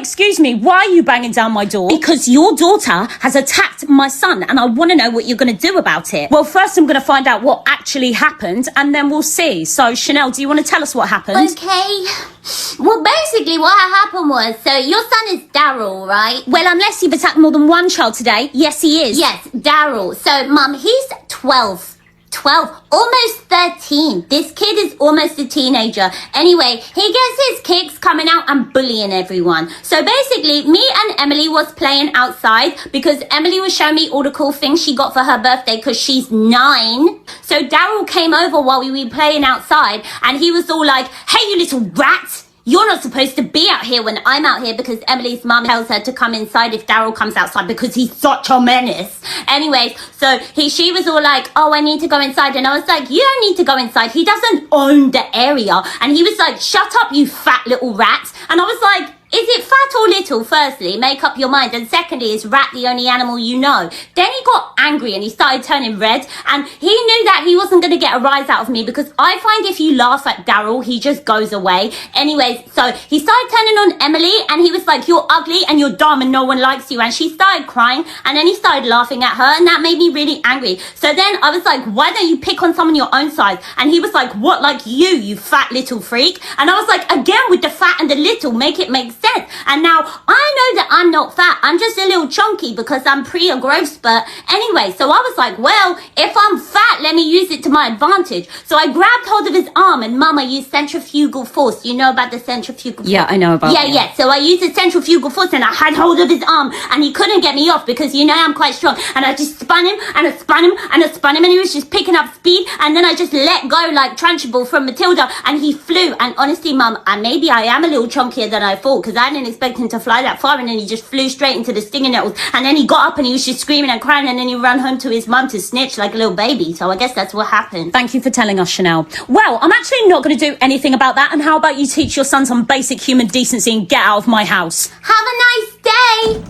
excuse me, why are you banging down my door? Because your daughter has attacked my son and I want to know what you're going to do about it. Well, first I'm going to find out what actually happened and then we'll see. So, Chanel, do you want to tell us what happened? Okay. Well, basically what happened was, so your son is Daryl, right? Well, unless you've attacked more than one child today, yes, he is. Yes, Daryl. So, Mum, he's 12, almost 13. This kid is almost a teenager. Anyway, he gets his kicks coming out and bullying everyone. So basically, me and Emily was playing outside because Emily was showing me all the cool things she got for her birthday because she's 9. So Daryl came over while we were playing outside and he was all like, "Hey, you little rat! You're not supposed to be out here when I'm out here," because Emily's mum tells her to come inside if Daryl comes outside because he's such a menace. Anyways, so she was all like, "Oh, I need to go inside." And I was like, "You don't need to go inside. He doesn't own the area." And he was like, "Shut up, you fat little rat." And I was like, is it fat or little? Firstly, make up your mind. And secondly, is rat the only animal you know? Then he got angry and he started turning red. And he knew that he wasn't going to get a rise out of me because I find if you laugh at Daryl, he just goes away. Anyways, so he started turning on Emily and he was like, "You're ugly and you're dumb and no one likes you." And she started crying and then he started laughing at her and that made me really angry. So then I was like, "Why don't you pick on someone your own size?" And he was like, "What, like you fat little freak?" And I was like, again, with the fat and the little, make it make sense. And now I know that I'm not fat. I'm just a little chunky because I'm pre a growth spurt. Anyway, so I was like, well, if I'm fat, let me use it to my advantage. So I grabbed hold of his arm and Mum, I used centrifugal force. You know about the centrifugal force? Yeah, I know about it. Yeah. So I used the centrifugal force and I had hold of his arm and he couldn't get me off because you know I'm quite strong. And I just spun him and I spun him and I spun him and he was just picking up speed. And then I just let go like Trunchbull from Matilda and he flew. And honestly, Mum, maybe I am a little chunkier than I thought because I didn't expect him to fly that far and then he just flew straight into the stinging nettles and then he got up and he was just screaming and crying and then he ran home to his mum to snitch like a little baby. So I guess that's what happened. Thank you for telling us, Chanel. Well, I'm actually not going to do anything about that. And how about you teach your son some basic human decency and get out of my house? Have a nice day.